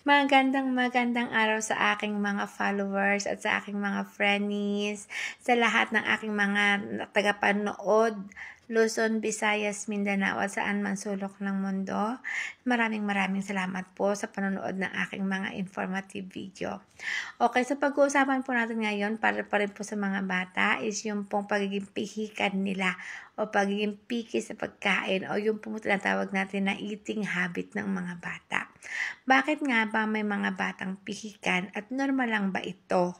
Magandang araw sa aking mga followers at sa aking mga friendies, sa lahat ng aking mga tagapanood, Luzon, Visayas, Mindanao at saan man sulok ng mundo. Maraming salamat po sa panonood ng aking mga informative video. Okay, so pag-uusapan po natin ngayon para pa rin po sa mga bata is yung pong pagiging pihikan nila o pagiging picky sa pagkain o yung pong tinatawag natin na eating habit ng mga bata. Bakit nga ba may mga batang pihikan at normal lang ba ito?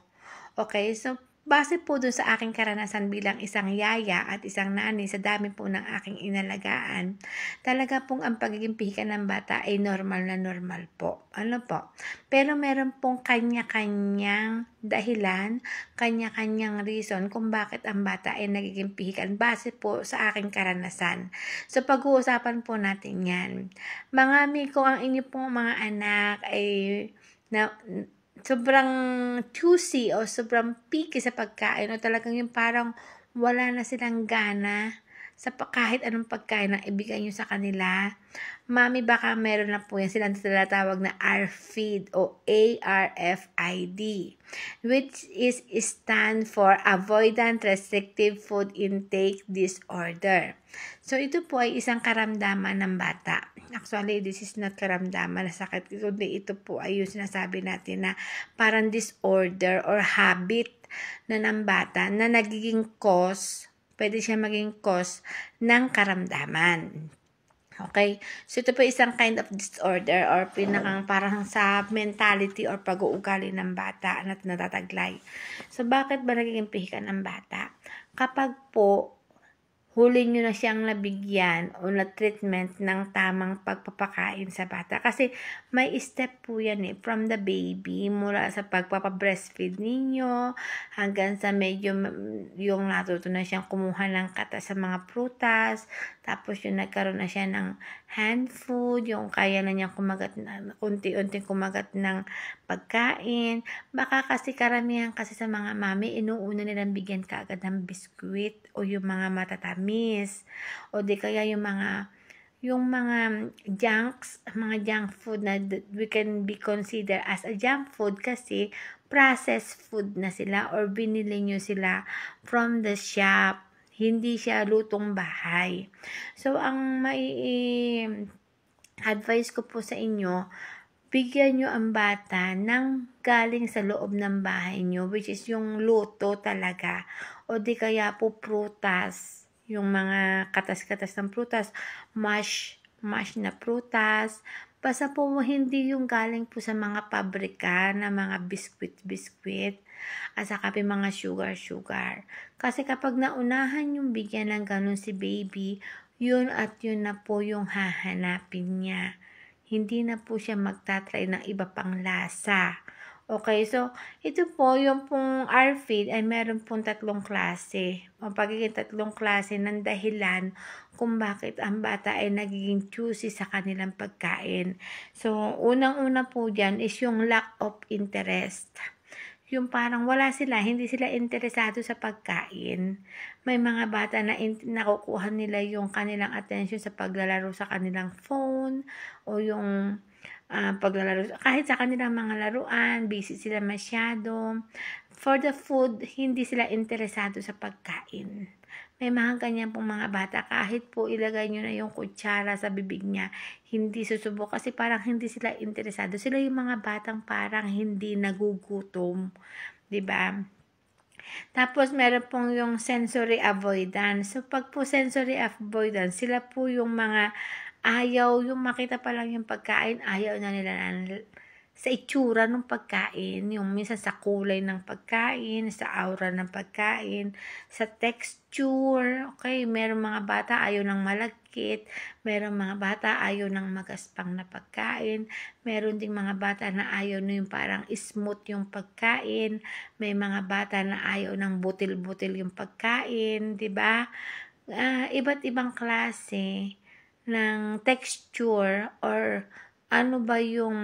Okay, so base po dun sa aking karanasan bilang isang yaya at isang nanay sa dami po ng aking inalagaan, talaga pong ang pagiging pihikan ng bata ay normal na normal po. Ano po? Pero meron pong kanya-kanyang dahilan, kanya-kanyang reason kung bakit ang bata ay nagiging pihikan base po sa aking karanasan. So pag-uusapan po natin yan. Mga ko ang inyo pong mga anak ay na sobrang choosy o sobrang picky sa pagkain o talagang yung parang wala na silang gana sa kahit anong pagkain na ibigay nyo sa kanila. Mami, baka meron na po yan silang tinatawag na ARFID o ARFID, which is stand for Avoidant Restrictive Food Intake Disorder. So, ito po ay isang karamdaman ng bata. Actually, this is not karamdaman na sakit. Kundi ito po ay yung sinasabi natin na parang disorder or habit na ng bata na nagiging cause, pwede siya maging cause ng karamdaman. Okay? So, ito po isang kind of disorder or pinakang parang sa mentality or pag-uugali ng bata na natataglay. So, bakit ba nagiging pihikan ng bata? Kapag po huli nyo na siyang nabigyan o na-treatment ng tamang pagpapakain sa bata. Kasi may step po yan from the baby, mula sa pagpapabreastfeed ninyo, hanggang sa medyo yung natuto na siyang kumuha ng kata sa mga prutas, tapos yung nagkaroon na siya ng hand food, yung kaya na niyang kumagat, unti-unting kumagat ng pagkain. Baka kasi karamihan kasi sa mga mami, inuuna nilang bigyan kaagad ng biskuit o yung mga matatamis o di kaya yung mga junk food na we can be considered as a junk food kasi processed food na sila or binili nyo sila from the shop. Hindi siya lutong bahay. So, ang advice ko po sa inyo, bigyan nyo ang bata ng galing sa loob ng bahay nyo, which is yung luto talaga. O di kaya po prutas, yung mga katas-katas ng prutas, mash na prutas. Basta po hindi yung galing po sa mga pabrika na mga biskwit at saka mga sugar. Kasi kapag naunahan yung bigyan ng ganun si baby, yun at yun na po yung hahanapin niya. Hindi na po siya magtatry ng iba pang lasa. Okay, so ito po yung pong ARFID ay meron pong 3 klase. O pagiging 3 klase ng dahilan kung bakit ang bata ay nagiging choosy sa kanilang pagkain. So, unang-una po dyan is yung lack of interest. Yung parang wala sila, hindi sila interesado sa pagkain. May mga bata na nakukuha nila yung kanilang attention sa paglalaro sa kanilang phone o yung paglalaro kahit sa kanilang mga laruan, busy sila masyado. For the food, hindi sila interesado sa pagkain. May mga ganyan pong mga bata, kahit po ilagay nyo na yung kutsara sa bibig niya, hindi susubok kasi parang hindi sila interesado. Sila yung mga batang parang hindi nagugutom, 'di ba? Tapos meron pong yung sensory avoidance. So pag po sensory avoidance, sila po yung mga ayaw, yung makita pa lang yung pagkain, ayaw na nila sa itsura ng pagkain, yung minsan sa kulay ng pagkain, sa aura ng pagkain, sa texture. Okay, meron mga bata ayaw ng malagkit, meron mga bata ayaw ng magaspang na pagkain, meron ding mga bata na ayaw na yung parang smooth yung pagkain, may mga bata na ayaw ng butil-butil yung pagkain, 'di ba? Iba't ibang klase ng texture or ano ba yung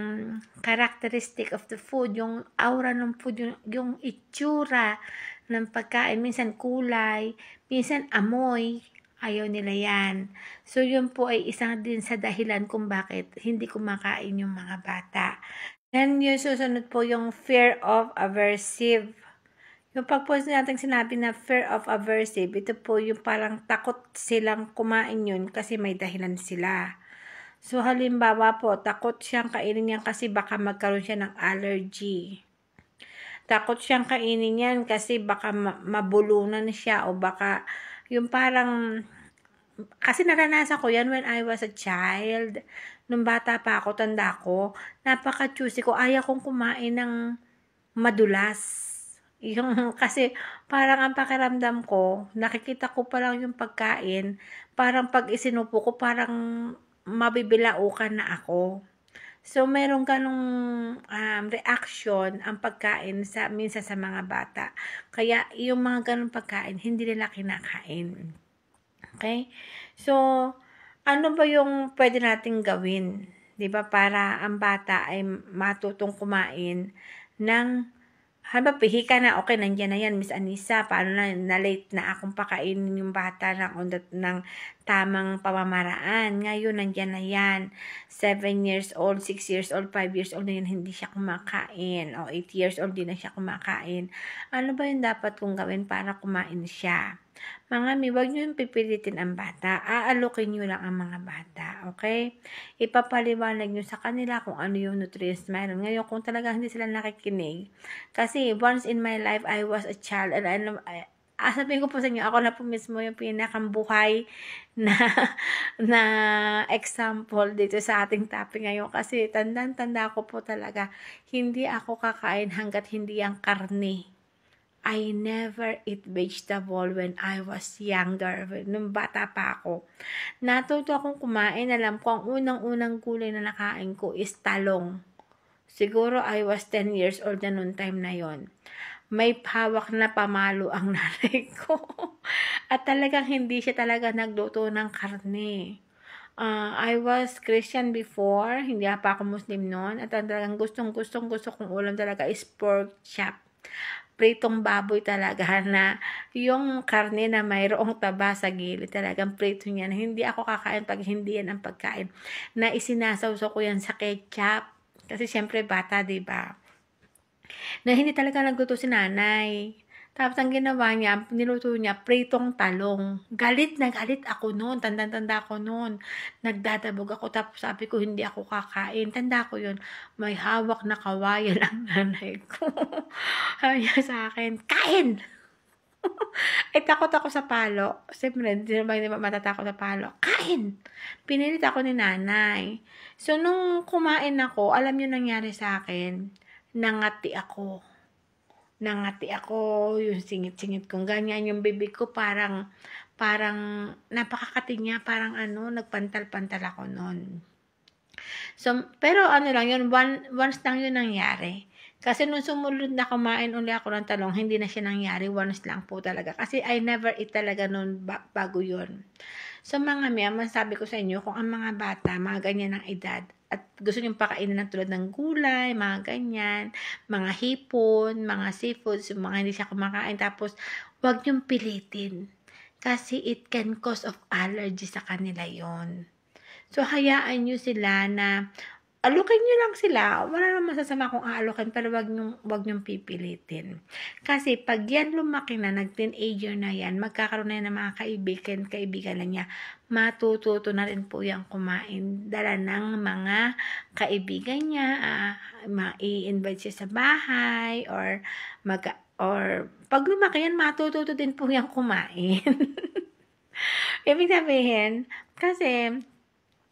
characteristic of the food, yung aura ng food, yung itsura ng pagkain, minsan kulay, minsan amoy, ayaw nila yan. So, yun po ay isang din sa dahilan kung bakit hindi kumakain yung mga bata. Yung susunod po yung fear of aversive. Yung pag-post natin sinabi na fear of aversive, ito po yung parang takot silang kumain yun kasi may dahilan sila. So, halimbawa po, takot siyang kainin yan kasi baka magkaroon siya ng allergy. Takot siyang kainin yan kasi baka mabulunan siya o baka yung parang, kasi naranasan ko yan when I was a child. Nung bata pa ako, tanda ko, napaka-choosy ko, ayaw kong kumain ng madulas. Yung, kasi parang ang pakiramdam ko, nakikita ko pa lang yung pagkain, parang pag isinupo ko, parang mabibilaukan na ako. So, merong ganong reaction ang pagkain minsan sa mga bata. Kaya, yung mga ganong pagkain, hindi nila kinakain. Okay? So, ano ba yung pwede nating gawin? 'Di ba, para ang bata ay matutong kumain ng, haba pihi ka na, okay, nandiyan na yan, Miss Anissa, paano na late na akong pakainin yung bata ng tamang pamamaraan. Ngayon, nandiyan na yan. 7 years old, 6 years old, 5 years old na yan, hindi siya kumakain. O 8 years old, din na siya kumakain. Ano ba yung dapat kong gawin para kumain siya? Mga mi, wag nyo yung pipilitin ang bata. Aalokin nyo lang ang mga bata. Okay? Ipapaliwanag nyo sa kanila kung ano yung nutrients meron. Ngayon, kung talaga hindi sila nakikinig, kasi once in my life, I was a child, and sabihin ko po sa inyo, ako na po mismo yung pinakambuhay na, na example dito sa ating topic ngayon. Kasi tandang-tanda ko po talaga, hindi ako kakain hanggat hindi ang karne. I never eat vegetable when I was younger. Nung bata pa ako. Natuto akong kumain. Alam ko, ang unang-unang gulay na nakain ko is talong. Siguro I was 10 years old na noon time na yon. May hawak na pamalo ang nanay ko. At talagang hindi siya talaga nagluto ng karne. I was Christian before, hindi pa ako Muslim noon. At talagang gusto kong ulam talaga is pork chop. Pritong baboy talaga na yung karne na mayroong taba sa gilid, talagang prito niya na hindi ako kakain pag hindi yan ang pagkain. Na isinasawsaw ko yan sa ketchup. Kasi syempre bata, 'di ba? Na hindi talaga nagluto si nanay. Tapos ang ginawa niya, niluto niya, pritong talong. Galit na galit ako noon. Tanda-tanda ko noon. Nagdadabog ako. Tapos sabi ko, hindi ako kakain. Tanda ko yun. May hawak na kawayan ang nanay ko. Sabi niya sa akin, kain! Ay, takot ako sa palo. Siyempre, hindi naman matatakot sa palo. Kain! Pinilit ako ni nanay. So, nung kumain ako, alam niyo nangyari sa akin, nangati ako, yung singit-singit kong ganyan, yung bibig ko parang napakakati niya, parang nagpantal-pantal ako noon. So, pero lang yun, once lang yun nangyari. Kasi nung sumunod na kumain uli ako ng talong, hindi na siya nangyari, once lang po talaga. Kasi I never eat talaga noon bago yun. So mga miya, masabi ko sa inyo, kung ang mga bata, mga ganyan ng edad, at gusto nyo pakainin ng tulad ng gulay, mga ganyan, mga hipon, mga seafoods, yung mga hindi siya kumakain, tapos huwag nyo pilitin. Kasi it can cause of allergy sa kanila yon. So, hayaan nyo sila na alukin nyo lang sila. Wala namang masasama kung aalokin, pero wag nyong pipilitin. Kasi pag yan lumaki na, nag-teenager na yan, magkakaroon na yan ng mga kaibigan na niya, matututo na rin po yan kumain. Dala ng mga kaibigan niya, i-invite siya sa bahay, or pag lumaki yan, matututo din po yan kumain. Ibig sabihin, kasi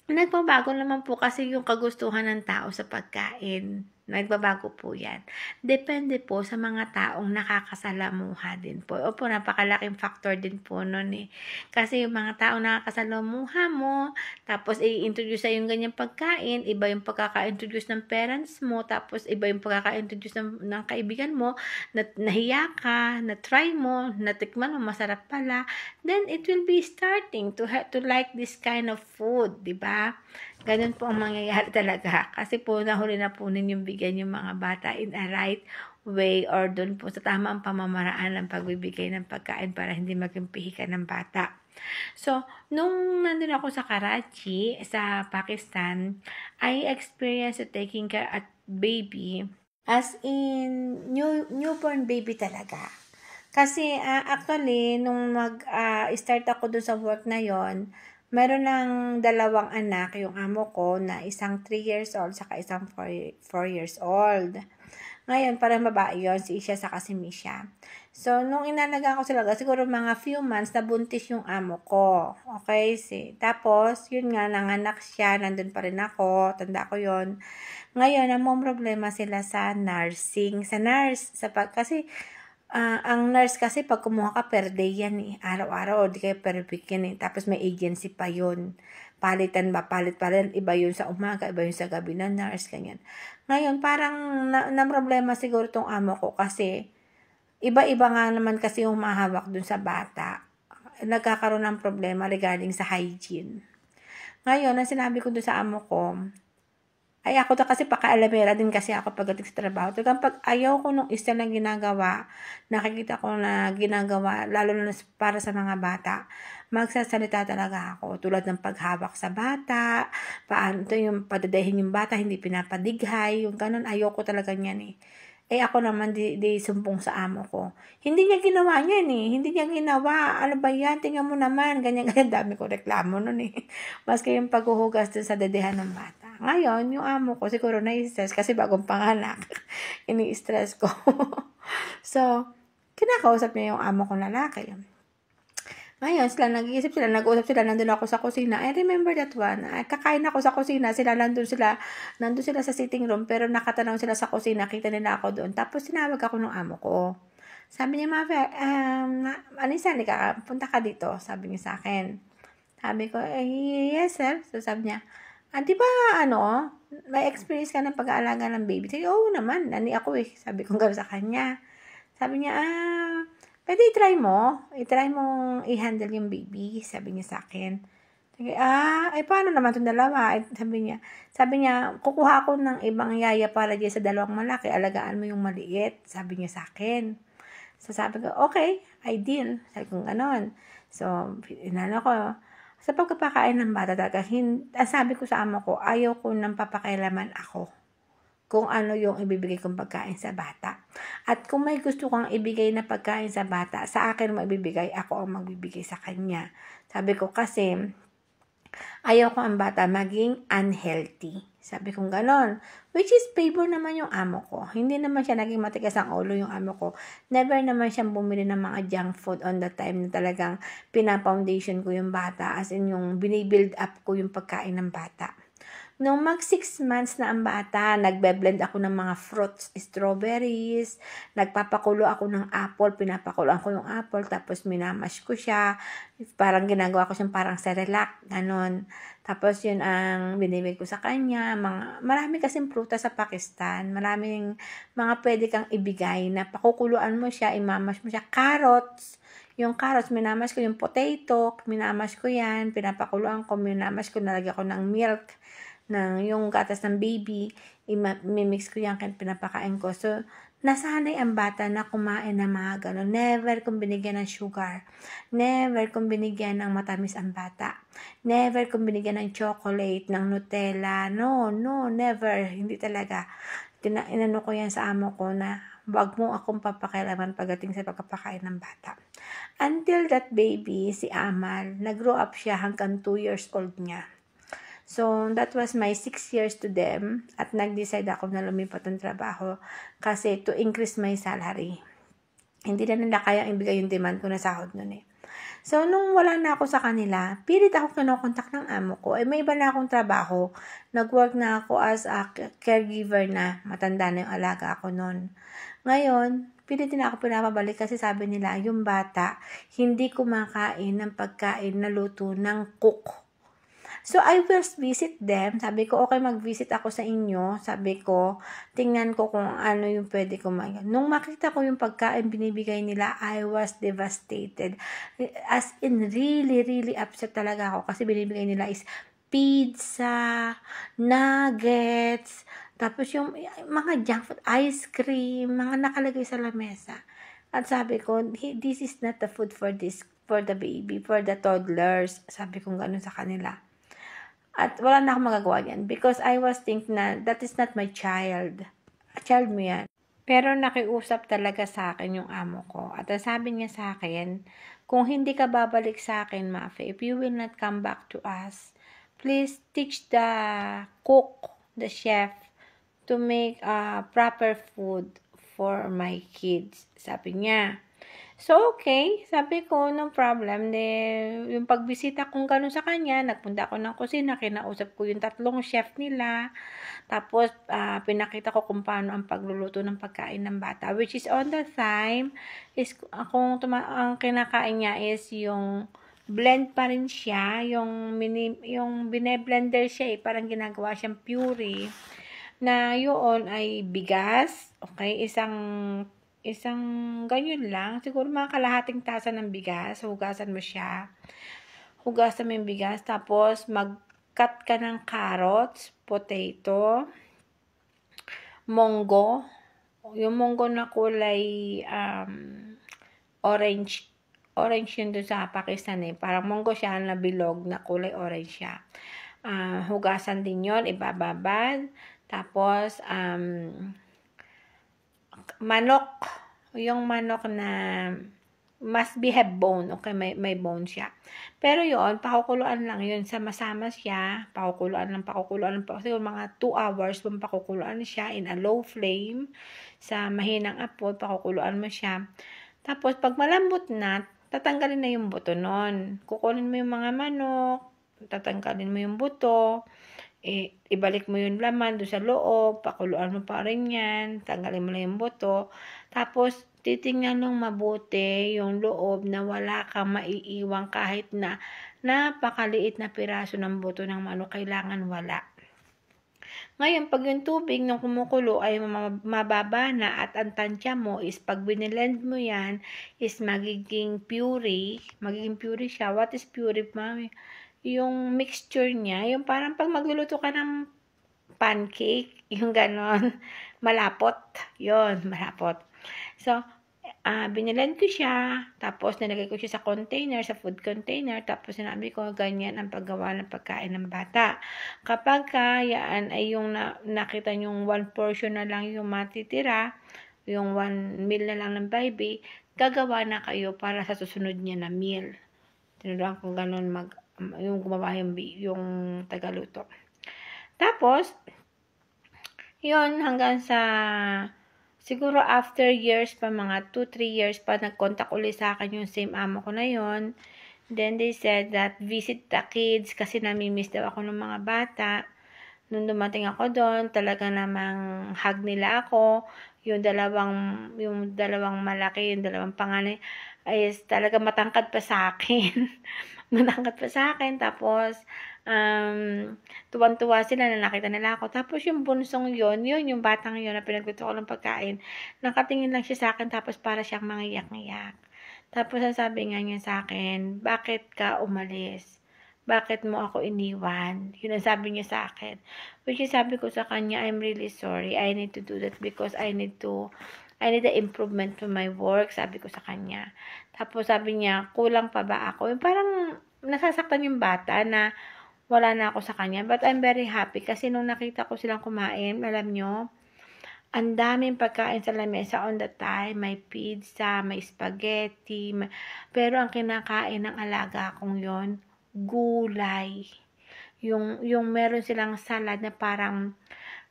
nagbabago naman po kasi yung kagustuhan ng tao sa pagkain. Nagbabago po yan. Depende po sa mga taong nakakasalamuha din po. Opo, napakalaking factor din po nun eh. Kasi yung mga taong nakakasalamuha mo, tapos i-introduce sa yung ganyang pagkain, iba yung pagkaka-introduce ng parents mo, tapos iba yung pagkaka-introduce ng kaibigan mo, nahiya ka, na-try mo, natikman mo, masarap pala, then it will be starting to like this kind of food, di ba? Ganun po ang mangyayari talaga. Kasi po, nahuli na po ninyong bigyan yung mga bata in a right way or doon po sa tamang pamamaraan ng pagbibigay ng pagkain para hindi maging pihikan ng bata. So, nung nandun ako sa Karachi, sa Pakistan, I experienced taking care at baby. As in, newborn baby talaga. Kasi actually, nung start ako doon sa work na yon, meron ng 2 anak yung amo ko na isang 3 years old saka isang 4 years old. Ngayon, parang babae yun, si Isha saka si Misha. So, nung inalagaan ko sila, siguro mga few months, nabuntis yung amo ko. Okay? Tapos, yun nga, nanganak siya, nandun pa rin ako, tanda ko yun. Ngayon, namang problema sila sa nursing. Sa nurse, kasi ang nurse kasi pag kumuha ka per day yan eh. Araw-araw o di kaya per week yan eh. Tapos may agency pa yun. Palit iba yun sa umaga, iba yun sa gabi na nurse, ganyan. Ngayon, parang na problema siguro tong amo ko kasi iba-iba nga naman kasi yung mahawak dun sa bata. Nagkakaroon ng problema regarding sa hygiene. Ngayon, ang sinabi ko dun sa amo ko, ay ako to kasi paka-alamera din kasi ako pagdating sa trabaho. Talagang pag ayaw ko nung isa na ginagawa, nakikita ko na ginagawa, lalo na para sa mga bata, magsasalita talaga ako. Tulad ng paghawak sa bata, paano to yung padadahin yung bata, hindi pinapadighay, yung ganun, ayaw ko talaga niyan eh. Eh ako naman di sumpong sa amo ko. Hindi niya ginawa niyan eh. Hindi niya ginawa. Ano ba yan? Tingnan mo naman. Ganyan. Dami ko reklamo nun eh. Maski yung paghuhugas dun sa dedehan ng bata. Ngayon, yung amo ko siguro na-stress kasi bagong panganak. Ini-stress ko. So, kinakausap niya yung amo ko lalaki. Ngayon, nag-uusap sila, nandun ako sa kusina. I remember that one. Kakain ako sa kusina, nandun sila sa sitting room, pero nakatanaw sila sa kusina, kita nila ako doon. Tapos, tinawag ako ng amo ko. Sabi niya, Mave, Anissa, punta ka dito, sabi niya sa akin. Sabi ko, yes sir. So, sabi niya, di ba, may experience ka ng pag-aalaga ng baby? Sabi, oo naman, nani ako eh. Sabi ko gano'n sa kanya. Sabi niya, pwede i-try mo i-handle yung baby, sabi niya sa akin. Sabi, paano naman itong dalawa? Sabi niya, kukuha ako ng ibang yaya para dyan sa 2 malaki, alagaan mo yung maliit, sabi niya sa akin. So, sabi ko, okay, ideal. Sabi ko, ganon. So, ko, sa pagkapakain ng bata talaga, sabi ko sa amo ko, ayaw ko nang papakailaman ako kung ano yung ibibigay kong pagkain sa bata. At kung may gusto kang ibigay na pagkain sa bata, sa akin mo ibibigay, ako ang magbibigay sa kanya. Sabi ko kasi, ayaw ko ang bata maging unhealthy. Sabi kong ganon. Which is favor naman yung amo ko. Hindi naman siya naging matigas ang ulo yung amo ko. Never naman siyang bumili ng mga junk food on the time na talagang pina-foundation ko yung bata. As in yung binibuild up ko yung pagkain ng bata. Nung 6 months na ang bata, nagbe-blend ako ng mga fruits, strawberries, nagpapakulo ako ng apple, pinapakuloan ko yung apple, tapos minamash ko siya, parang ginagawa ko siyang parang Cerelac, ganon. Tapos yun ang binibig ko sa kanya, marami kasing prutas sa Pakistan, maraming mga pwede kang ibigay na pakukuluan mo siya, imamash mo siya, carrots, yung carrots, minamash ko yung potato, minamash ko yan, pinapakuluan ko, minamash ko, nalagyan ko ng milk, yung gatas ng baby, mimix ko yan, pinapakain ko. So, nasanay ang bata na kumain ng mga gano'n. Never kong binigyan ng sugar. Never kong binigyan ng matamis ang bata. Never kong binigyan ng chocolate, ng Nutella. No, never. Hindi talaga. Inano ko yan sa amo ko na wag mo akong papakialaman pagdating sa pagpapakain ng bata. Until that baby, si Amal, nag-grow up siya hanggang 2 years old niya. So, that was my 6 years to them at nag-decide ako na lumipat ng trabaho kasi to increase my salary. Hindi na nila kaya ibigay yung demand ko na sahod nun eh. So, nung wala na ako sa kanila, pilit ako kinokontak ng amo ko. May iba na akong trabaho. Nag-work na ako as a caregiver na. Matanda na yung alaga ako nun. Ngayon, pilit din ako pinapabalik kasi sabi nila, yung bata, hindi kumakain ng pagkain na luto ng cook. So, I first visit them. Sabi ko, okay, mag-visit ako sa inyo. Sabi ko, tingnan ko kung ano yung pwede ko Nung makita ko yung pagkain binibigay nila, I was devastated. As in, really, really upset talaga ako kasi binibigay nila is pizza, nuggets, tapos yung mga junk food, ice cream, mga nakalagay sa lamesa. At sabi ko, this is not the food for the baby, for the toddlers. Sabi ko gano'n sa kanila. At wala na akong magagawa yan because I was thinking na that is not my child. Child mo yan. Pero nakiusap talaga sa akin yung amo ko. At ang sabi niya sa akin, kung hindi ka babalik sa akin, Mafe, if you will not come back to us, please teach the cook, the chef, to make proper food for my kids. Sabi niya. So, okay. Sabi ko, no problem. Yung pagbisita kong ganun sa kanya, nagpunta ako ng kusina, kinausap ko yung 3 chef nila. Tapos, pinakita ko kung paano ang pagluluto ng pagkain ng bata. Which is on the time, is, ang kinakain niya is yung blend pa rin siya. Yung bine-blender siya parang ginagawa siyang puree. Na yun ay bigas. Okay, isang ganyan lang. Siguro mga kalahating tasa ng bigas. Hugasan mo siya. Hugasan mo yung bigas. Tapos, mag-cut ka ng carrots, potato, munggo. Yung munggo na kulay orange. Orange yun doon sa Pakistan Parang munggo siya na bilog na kulay orange siya. Hugasan din yon, ibababad. Tapos, manok, yung manok na must be have bone, okay, may bone siya. Pero yun, pakukuluan lang yun, sama-sama siya, pakukuluan, siguro mga 2 hours, pakukuluan siya in a low flame, sa mahinang apoy, pakukuluan mo siya. Tapos, pag malambot na, tatanggalin na yung buto nun. Kukunin mo yung mga manok, tatanggalin mo yung buto, ibalik mo yung laman doon sa loob, pakuluan mo pa rin yan, tanggalin mo na yung buto, tapos titingnan nung mabuti yung loob na wala kang maiiwang kahit na napakaliit na piraso ng buto ng manok, kailangan wala. Ngayon, pag yung tubig ng kumukulo ay mababa na at ang tansya mo is pag binilend mo yan is magiging puree siya. What is puree, mami? Yung mixture niya, yung parang pag magluluto ka ng pancake, yung ganon, malapot. Yon, malapot. So, binilend ko siya, tapos nilagay ko siya sa container, sa food container, tapos sinabi ko, ganyan ang paggawa ng pagkain ng bata. Kapag yan ay yung nakita yung 1 portion na lang yung matitira, yung 1 meal na lang ng baby, gagawa na kayo para sa susunod niya na meal. Tinuruan ko ganon yung gumawa yung tagaluto. Tapos, yun, hanggang sa, siguro after years pa, mga 2-3 years pa, nag-contact ulit sa akin yung same amo ko na yun. Then they said that visit the kids kasi namimiss daw ako ng mga bata. Nung dumating ako doon, talaga namang hug nila ako. Yung dalawang malaki, yung dalawang panganay, ay talaga matangkad pa sa akin. Matangkad pa sa akin. Tapos, tuwan-tuwa sila na nakita nila ako. Tapos yung bunsong yun, yung batang yun na pinagluto ko ng pagkain, nakatingin lang siya sa akin tapos para siyang mga iyak-iyak. Tapos ang sabi nga niya sa akin, bakit ka umalis? Bakit mo ako iniwan? Yun ang sabi niya sa akin. Which is sabi ko sa kanya, I'm really sorry. I need to do that because I need the improvement to my work, sabi ko sa kanya. Tapos sabi niya, kulang pa ba ako? Yung parang nasasaktan yung bata na wala na ako sa kanya. But I'm very happy kasi nung nakita ko silang kumain, alam nyo, ang daming pagkain sa lamesa on the time. May pizza, may spaghetti, pero ang kinakain ng alaga kong yon, gulay. Yung meron silang salad na parang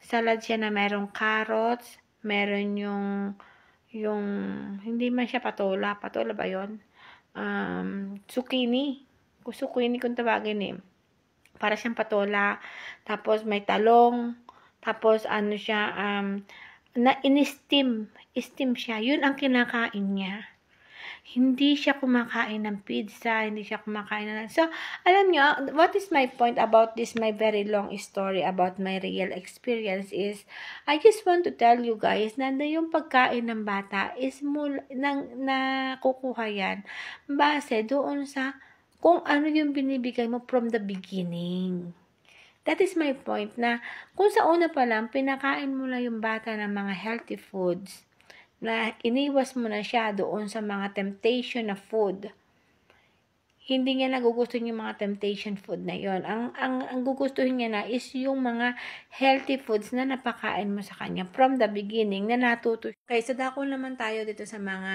salad siya na merong carrots, meron yung hindi man siya patola ba yon? Zucchini kung tawagin para siyang patola, tapos may talong, tapos siya, na in-steam siya, yun ang kinakain niya. Hindi siya kumakain ng pizza, hindi siya kumakain ng... So, alam nyo, what is my point about this, my very long story about my real experience is, I just want to tell you guys na yung pagkain ng bata is nakukuha yan base doon sa kung ano yung binibigay mo from the beginning. That is my point na kung sa una pa lang, pinakain mo na yung bata ng mga healthy foods, na iniwas mo na siya doon sa mga temptation na food, hindi niya nagugustuhan yung mga temptation food na yon. Ang gugustuhin niya na is yung mga healthy foods na napakain mo sa kanya from the beginning na natuto. Okay, so dako naman tayo dito sa mga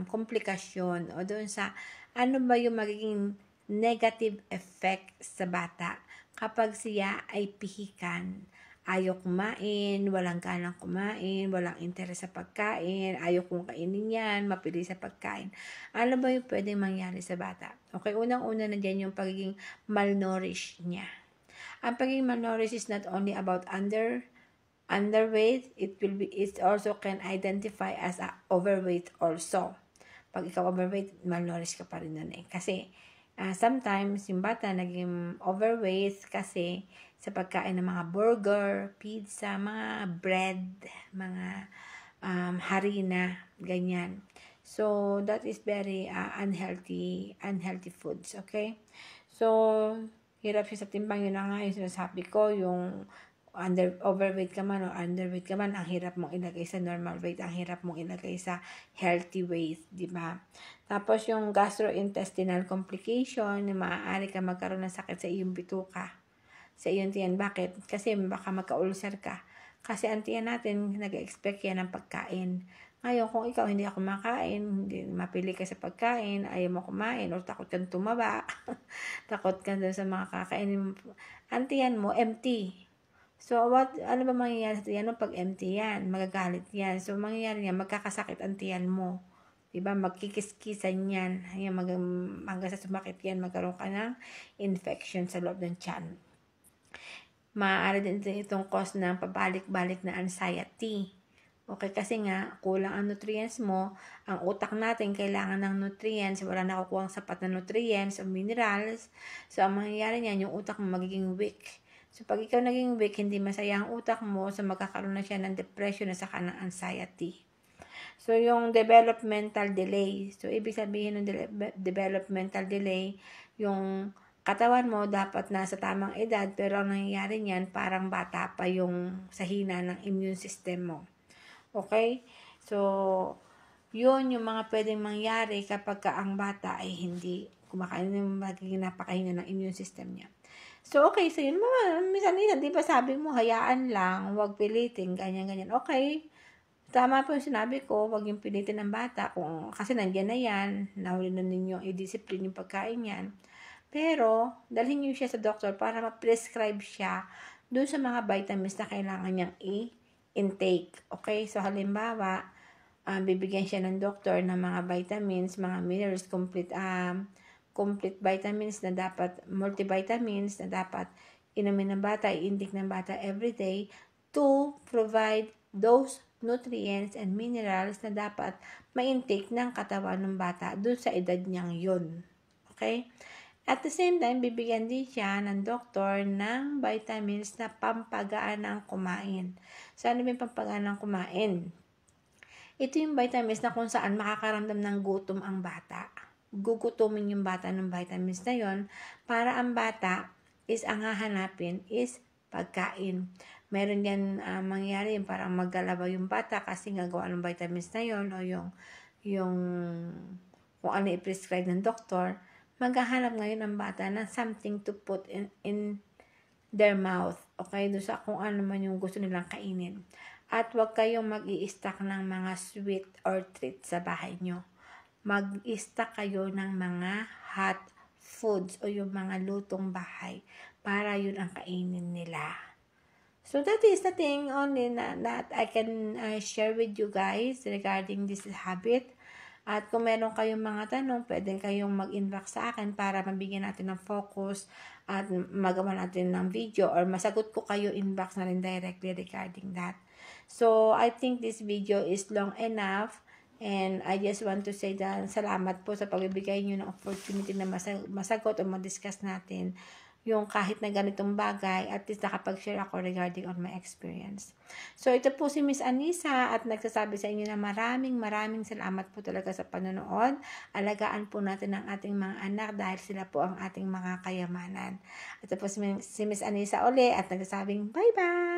komplikasyon o doon sa ano ba yung magiging negative effect sa bata kapag siya ay pihikan. Ayaw kumain, walang ganang kumain, walang interes sa pagkain, ayaw kong kainin yan, mapili sa pagkain. Ano ba yung pwedeng mangyari sa bata? Okay, unang-una na dyan yung pagiging malnourished niya. Ang pagiging malnourished is not only about underweight, it also can identify as a overweight also. Pag ikaw overweight, malnourished ka pa rin nun eh. Kasi sometimes yung bata naging overweight kasi sa pagkain ng mga burger, pizza, mga bread, mga harina, ganyan. So, that is very unhealthy foods, okay? So, hirap siya sa timbang. Yun na nga yung sinasabi ko, yung overweight ka man o underweight ka man, ang hirap mong ilagay sa normal weight, ang hirap mong ilagay sa healthy weight, di ba? Tapos yung gastrointestinal complication, maaari ka magkaroon ng sakit sa iyong bituka, sa iyong tiyan. Bakit? Kasi baka magka-ulcer ka. Kasi ang tiyan natin, nag-expect yan ng pagkain. Ngayon, kung ikaw hindi ako makain, hindi mapili ka sa pagkain, ayaw mo kumain, o takot kang tumaba, takot ka sa mga kakainin mo, ang tiyan mo, empty. So, ano ba mangyayari sa tiyan mo pag empty yan? Magagalit yan. So, mangyayari yan, magkakasakit ang tiyan mo. Diba? Magkikiskisan yan. Hanggang sa sumakit yan, magkaroon ka ng infection sa loob ng tiyan. Maaari din itong cause ng pabalik-balik na anxiety. Okay, kasi nga, kulang ang nutrients mo. Ang utak natin kailangan ng nutrients. Wala nakukuha ang sapat na nutrients o minerals. So, ang mangyayari niyan, yung utak mo magiging weak. So, pag ikaw naging weak, hindi masaya ang utak mo, so magkakaroon na siya ng depression at saka ng anxiety. So, yung developmental delay. So, ibig sabihin ng developmental delay, yung katawan mo dapat nasa tamang edad, pero ang nangyayari niyan, parang bata pa yung sa hina ng immune system mo. Okay? So, yun yung mga pwedeng mangyari kapag ang bata ay hindi kumakain, magiging napakahina ng immune system niya. So, okay. So, yun minsan, di ba sabi mo, hayaan lang, huwag pilitin, ganyan. Okay. Tama po yung sinabi ko, huwag yung pilitin ng bata. Kasi nandiyan na yan, nahuli na ninyo i-discipline yung pagkain yan. Pero, dalhin niyo siya sa doktor para ma-prescribe siya doon sa mga vitamins na kailangan niyang i-intake. Okay? So, halimbawa, bibigyan siya ng doktor ng mga vitamins, mga minerals, complete vitamins na dapat, multivitamins na dapat inumin ng bata, i-intake ng bata everyday to provide those nutrients and minerals na dapat ma-intake ng katawan ng bata doon sa edad niyang yun. Okay? At the same time, bibigyan din siya ng doktor ng vitamins na pampagaan ng kumain. So, ano yung pampagaan ng kumain? Ito yung vitamins na kung saan makakaramdam ng gutom ang bata. Gugutumin yung bata ng vitamins na yon para ang bata ang hahanapin is pagkain. Meron yan mangyari yung parang maggalabaw yung bata kasi gagawa ng vitamins na yon o yung kung ano i-prescribe ng doktor. Maghahanap ngayon ang bata ng something to put in their mouth. Okay? Doon sa kung ano man yung gusto nilang kainin. At huwag kayong mag-i-stack ng mga sweet or treats sa bahay nyo. Mag-i-stack kayo ng mga hot foods o yung mga lutong bahay para yun ang kainin nila. So that is the thing only that I can share with you guys regarding this habit. At kung meron kayong mga tanong, pwede kayong mag-inbox sa akin para mabigyan natin ng focus at magawa natin ng video or masagot ko kayo inbox na rin directly regarding that. So, I think this video is long enough and I just want to say that salamat po sa pagbibigay nyo ng opportunity na masagot o ma-discuss natin yung kahit na ganitong bagay, at least nakapag-share ako regarding on my experience. So, ito po si Miss Anisa at nagsasabi sa inyo na maraming salamat po talaga sa panonood. Alagaan po natin ang ating mga anak dahil sila po ang ating mga kayamanan. Ito po si Miss Anisa uli at nagsasabing bye-bye!